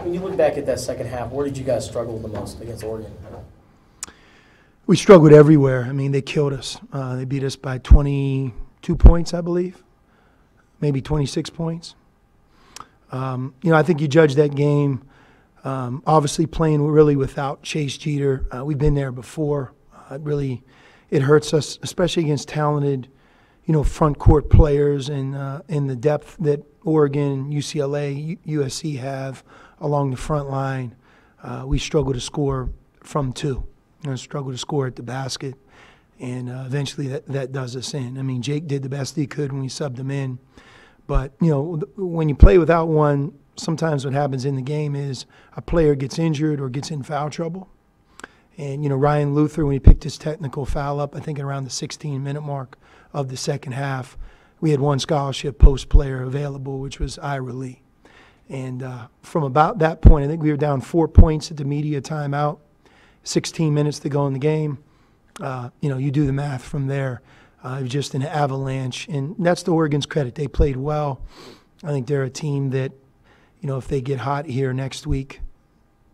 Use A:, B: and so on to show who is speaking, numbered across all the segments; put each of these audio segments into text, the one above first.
A: When you look back at that second half, where did you guys struggle the most against Oregon?
B: We struggled everywhere. I mean, they killed us. They beat us by 22 points, I believe, maybe 26 points. I think you judge that game, obviously playing really without Chase Jeter. We've been there before. It hurts us, especially against talented, front court players and in the depth that Oregon, UCLA, USC have along the front line. We struggle to score from two. Struggle to score at the basket, and eventually that does us in. I mean, Jake did the best he could when we subbed him in, but when you play without one, sometimes what happens in the game is a player gets injured or gets in foul trouble. And Ryan Luther, when he picked his technical foul up, I think around the 16-minute mark of the second half, we had one scholarship post player available, which was Ira Lee. And from about that point, I think we were down 4 points at the media timeout. 16 minutes to go in the game. You do the math from there. It was just an avalanche, and that's to Oregon's credit. They played well. I think they're a team that, if they get hot here next week,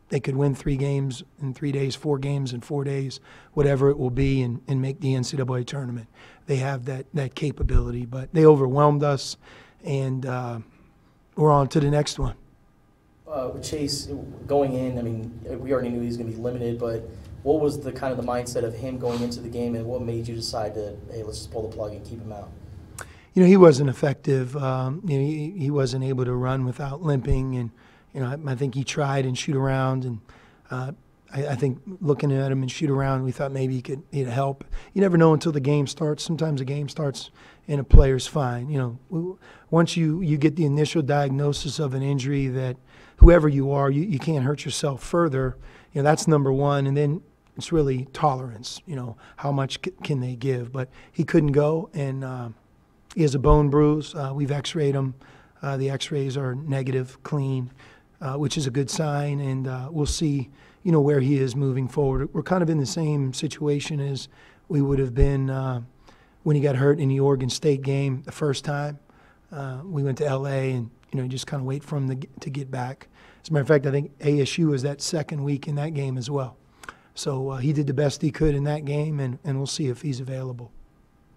B: they could win 3 games in 3 days, 4 games in 4 days, whatever it will be, and make the NCAA tournament. They have that capability, but they overwhelmed us, and we're on to the next one.
A: With Chase going in, I mean, we already knew he was going to be limited, but what was the mindset of him going into the game, and what made you decide to, hey, let's just pull the plug and keep him out?
B: He wasn't effective. He wasn't able to run without limping, and I think he tried and shoot around, and I think looking at him and shoot around, we thought maybe he'd help. You never know until the game starts. Sometimes the game starts and a player's fine. Once you get the initial diagnosis of an injury that whoever you are, you can't hurt yourself further. That's number one, and then it's really tolerance. How much can they give? But he couldn't go, and he has a bone bruise. We've X-rayed him. The X-rays are negative, clean, which is a good sign, and we'll see, where he is moving forward. We're kind of in the same situation as we would have been when he got hurt in the Oregon State game the first time. We went to L.A. and just kind of wait for him to get back. As a matter of fact, I think ASU was that second week in that game as well. So he did the best he could in that game, and we'll see if he's available.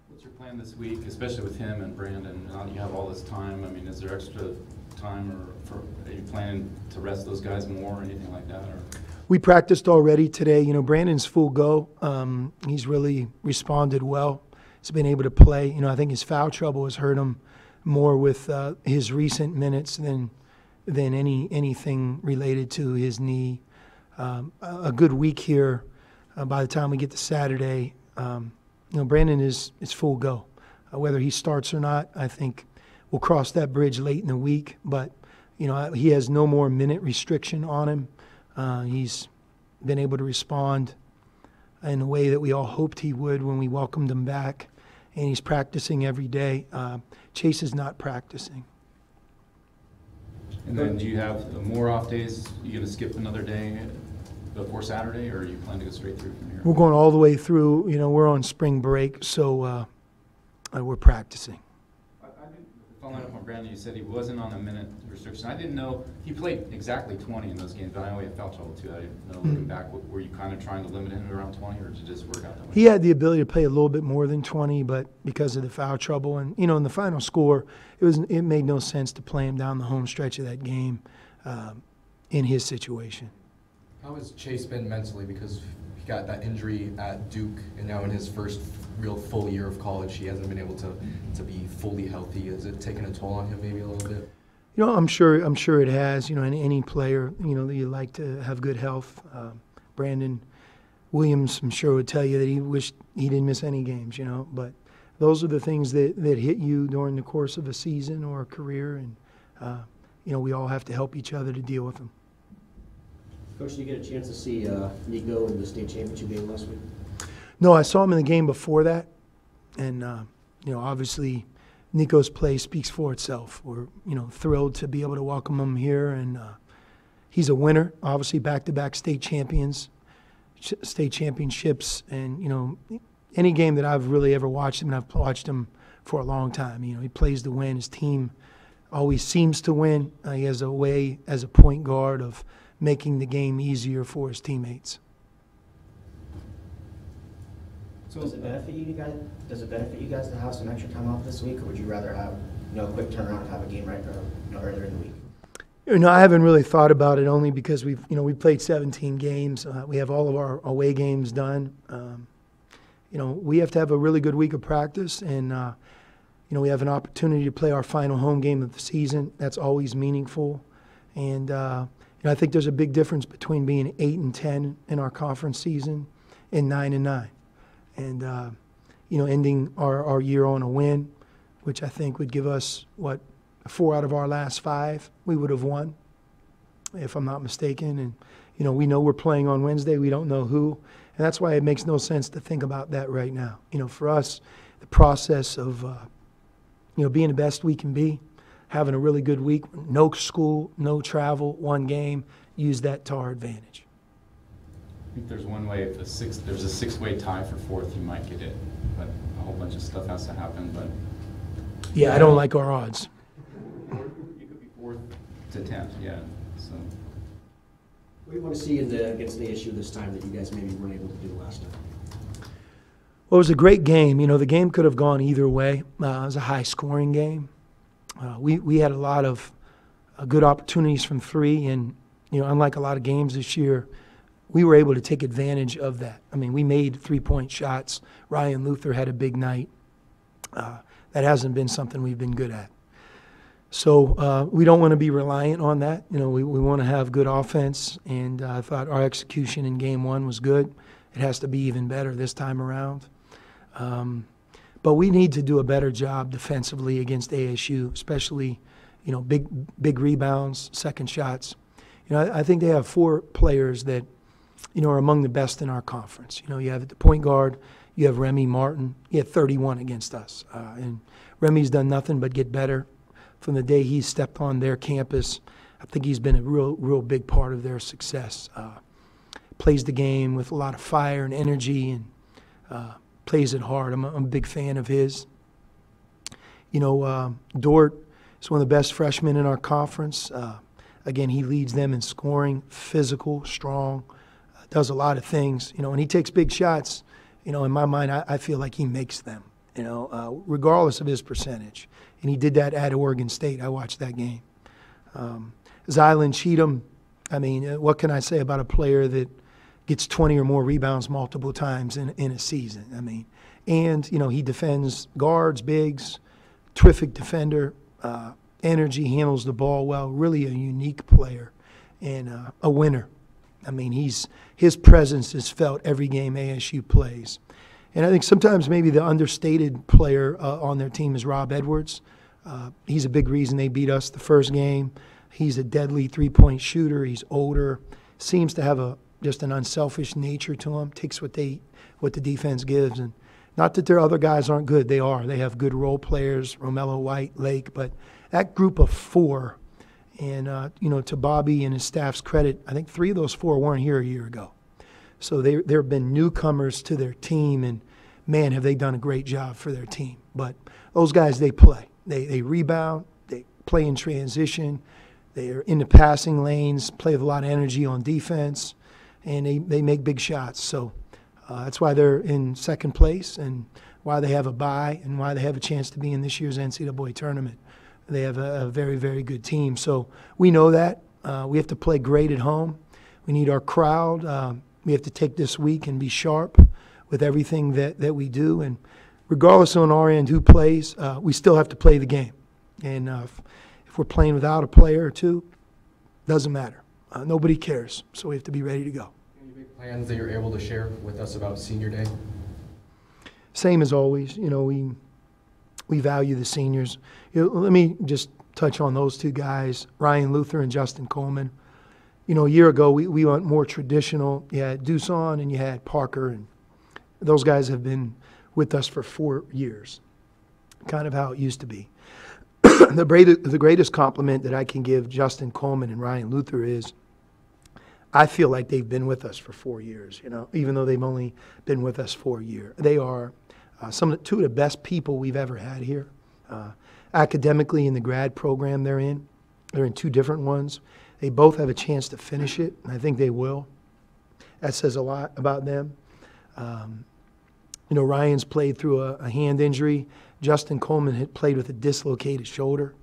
C: What's your plan this week, especially with him and Brandon? Now that you have all this time, I mean, is there extra time, are you planning to rest those guys more or anything like that? Or?
B: We practiced already today. Brandon's full go. He's really responded well. He's been able to play. I think his foul trouble has hurt him more with his recent minutes than anything related to his knee. A good week here. By the time we get to Saturday, Brandon is full go. Whether he starts or not, I think we'll cross that bridge late in the week. But he has no more minute restriction on him. He's been able to respond in a way that we all hoped he would when we welcomed him back, and he's practicing every day. Chase is not practicing.
C: And then do you have more off days? You going to skip another day before Saturday, or are you planning to go straight through from here?
B: We're going all the way through. We're on spring break, so we're practicing.
C: Following up on Brandon, you said he wasn't on a minute restriction. I didn't know he played exactly 20 in those games, but I know he had foul trouble too. I didn't know. Looking back, were you kind of trying to limit him to around 20, or did it just work out that way?
B: He had the ability to play a little bit more than 20, but because of the foul trouble and in the final score, it made no sense to play him down the home stretch of that game in his situation.
D: How has Chase been mentally? Because he got that injury at Duke, and now in his first real full year of college, he hasn't been able to be fully healthy. Has it taken a toll on him maybe a little bit?
B: I'm sure it has. Any player, you like to have good health. Brandon Williams, I'm sure, would tell you that he wished he didn't miss any games, But those are the things that hit you during the course of a season or a career, and, we all have to help each other to deal with them.
E: Coach, did you get a chance to see Nico in the state championship game last week?
B: No, I saw him in the game before that, and obviously Nico's play speaks for itself. We're thrilled to be able to welcome him here, and he's a winner. Obviously, back-to-back state championships, and any game that I've really ever watched him, and I've watched him for a long time. He plays to win. His team always seems to win. He has a way as a point guard of making the game easier for his teammates.
E: So does it benefit you guys? Does it benefit you guys to have some extra time off this week, or would you rather have a quick turnaround and have a game right earlier in the week?
B: I haven't really thought about it only because we played 17 games. We have all of our away games done. We have to have a really good week of practice, and we have an opportunity to play our final home game of the season. That's always meaningful, and I think there's a big difference between being 8-10 in our conference season and 9-9, and ending our year on a win, which I think would give us 4 out of our last 5 we would have won, if I'm not mistaken. And we know we're playing on Wednesday. We don't know who, and that's why it makes no sense to think about that right now. For us, the process of being the best we can be, having a really good week, no school, no travel, 1 game, use that to our advantage.
C: I think there's one way, if there's a 6-way tie for 4th, you might get it, but a whole bunch of stuff has to happen. But
B: Yeah, I don't like our odds.
C: you could be 4th to 10th, yeah. So
E: What do you want to see against the issue this time that you guys maybe weren't able to do last time?
B: Well, it was a great game. The game could have gone either way. It was a high-scoring game. We had a lot of good opportunities from 3, and unlike a lot of games this year, we were able to take advantage of that. I mean, we made 3-point shots. Ryan Luther had a big night. That hasn't been something we've been good at. So we don't want to be reliant on that. We want to have good offense, and I thought our execution in Game 1 was good. It has to be even better this time around. But we need to do a better job defensively against ASU, especially, big rebounds, second shots. I think they have 4 players that, are among the best in our conference. You have at the point guard, you have Remy Martin. He had 31 against us. And Remy's done nothing but get better from the day he's stepped on their campus. I think he's been a real big part of their success. Plays the game with a lot of fire and energy, and plays it hard. I'm a big fan of his. Dort is one of the best freshmen in our conference. Again, he leads them in scoring, physical, strong, does a lot of things. And he takes big shots. In my mind, I feel like he makes them, regardless of his percentage. And he did that at Oregon State. I watched that game. Zylan Cheatham, what can I say about a player that gets 20 or more rebounds multiple times in a season? And he defends guards, bigs, terrific defender, energy, handles the ball well, really a unique player and a winner. His presence is felt every game ASU plays. And I think sometimes maybe the understated player on their team is Rob Edwards. He's a big reason they beat us the first game. He's a deadly 3-point shooter. He's older, seems to have just an unselfish nature to him, takes what the defense gives. And not that their other guys aren't good. They are. They have good role players, Romello White, Lake. But that group of 4, and, to Bobby and his staff's credit, I think 3 of those 4 weren't here a year ago. So there have been newcomers to their team, and, man, have they done a great job for their team. But those guys, they play. They rebound. They play in transition. They are in the passing lanes, play with a lot of energy on defense, and they make big shots. So that's why they're in second place and why they have a bye and why they have a chance to be in this year's NCAA tournament. They have a very, very good team. So we know that. We have to play great at home. We need our crowd. We have to take this week and be sharp with everything that we do. And regardless on our end who plays, we still have to play the game. And if we're playing without a player or 2, doesn't matter. Nobody cares. So we have to be ready to go.
D: Any big plans that you're able to share with us about Senior Day?
B: Same as always. We value the seniors. Let me just touch on those 2 guys, Ryan Luther and Justin Coleman. A year ago, we went more traditional. You had Duson and you had Parker, and those guys have been with us for 4 years, kind of how it used to be. The greatest compliment that I can give Justin Coleman and Ryan Luther is I feel like they've been with us for 4 years, even though they've only been with us for a year. They are 2 of the best people we've ever had here. academically in the grad program they're in. They're in 2 different ones. They both have a chance to finish it, and I think they will. That says a lot about them. You know, Ryan's played through a hand injury. Justin Coleman had played with a dislocated shoulder.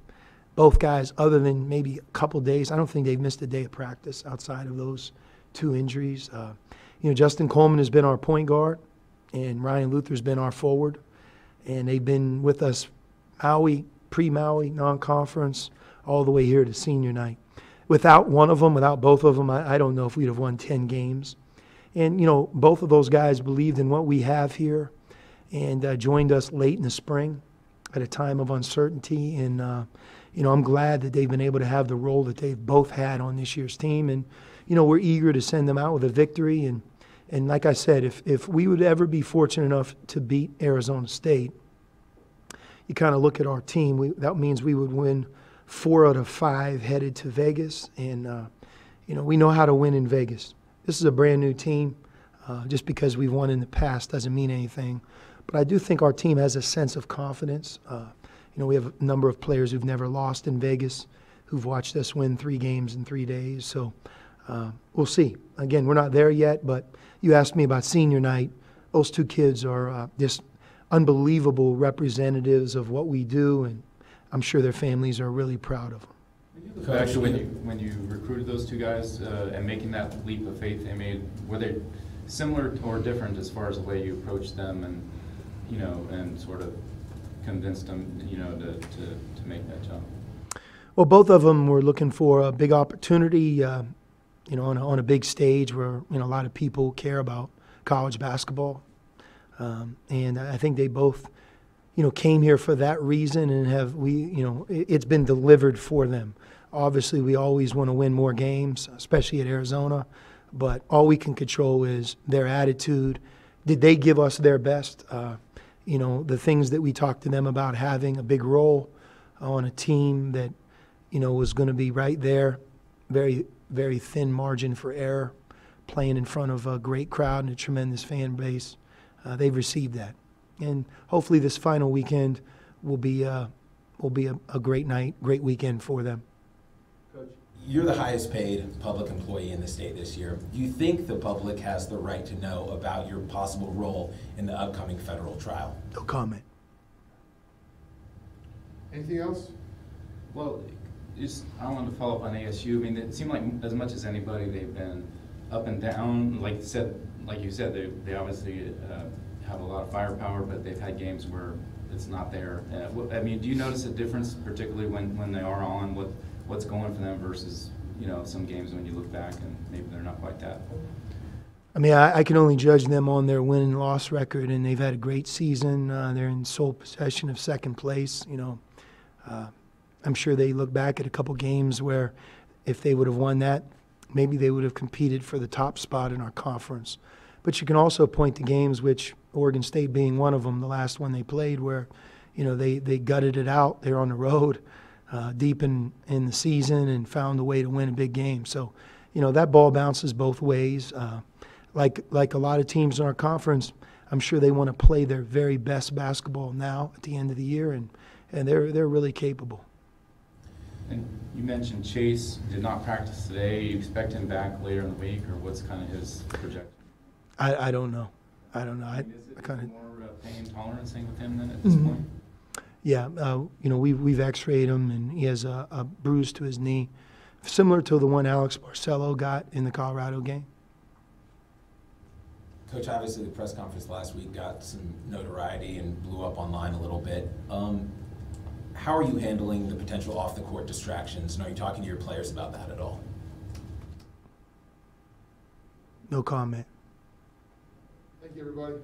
B: Both guys, other than maybe a couple days, I don't think they've missed a day of practice outside of those 2 injuries. You know, Justin Coleman has been our point guard, and Ryan Luther's been our forward. And they've been with us Maui, pre-Maui, non-conference, all the way here to senior night. Without one of them, without both of them, I don't know if we'd have won 10 games. And, you know, both of those guys believed in what we have here and joined us late in the spring at a time of uncertainty. And, you know, I'm glad that they've been able to have the role that they've both had on this year's team. And, you know, we're eager to send them out with a victory. And like I said, if we would ever be fortunate enough to beat Arizona State, you kind of look at our team, that means we would win 4 out of 5 headed to Vegas. And, you know, we know how to win in Vegas. This is a brand new team. Just because we've won in the past doesn't mean anything. But I do think our team has a sense of confidence. You know, we have a number of players who've never lost in Vegas, who've watched us win 3 games in 3 days. So we'll see. Again, we're not there yet, but you asked me about senior night. Those 2 kids are just unbelievable representatives of what we do, and I'm sure their families are really proud of them.
C: Back to when you recruited those 2 guys and making that leap of faith they made, were they similar or different as far as the way you approached them and, you know, and sort of convinced them, you know, to make that jump?
B: Well, both of them were looking for a big opportunity, you know, on a big stage where, you know, a lot of people care about college basketball. And I think they both, you know, came here for that reason and you know, it's been delivered for them. Obviously, we always want to win more games, especially at Arizona, but all we can control is their attitude. Did they give us their best? You know, the things that we talked to them about, having a big role on a team that, you know, was going to be right there, very, very thin margin for error, playing in front of a great crowd and a tremendous fan base. They've received that. And hopefully this final weekend will be a great night, great weekend for them.
F: Coach, you're the highest paid public employee in the state this year. Do you think the public has the right to know about your possible role in the upcoming federal trial?
B: No comment.
G: Anything else?
C: Well, I wanted to follow up on ASU. I mean, it seemed like as much as anybody, they've been up and down. Like you said, they obviously have a lot of firepower, but they've had games where it's not there. I mean, do you notice a difference, particularly when they are on, what's going for them versus, you know, some games when you look back and maybe they're not quite that?
B: I mean, I can only judge them on their win and loss record, and they've had a great season. They're in sole possession of 2nd place. You know, I'm sure they look back at a couple games where if they would have won that, maybe they would have competed for the top spot in our conference. But you can also point to games, which Oregon State being one of them, the last one they played, where, you know, they gutted it out. They're on the road deep in the season and found a way to win a big game. So, you know, that ball bounces both ways. Like a lot of teams in our conference, I'm sure they want to play their very best basketball now at the end of the year, and they're really capable.
C: And you mentioned Chase did not practice today. You expect him back later in the week, or what's kind of his projection?
B: I don't know. I
C: Is it
B: kind of
C: more pain tolerancing with him then at this point?
B: Yeah, you know, we've X-rayed him, and he has a bruise to his knee, similar to the one Alex Barcelo got in the Colorado game.
F: Coach, obviously the press conference last week got some notoriety and blew up online a little bit. How are you handling the potential off-the-court distractions, and are you talking to your players about that at all?
B: No comment.
G: Thank you, everybody.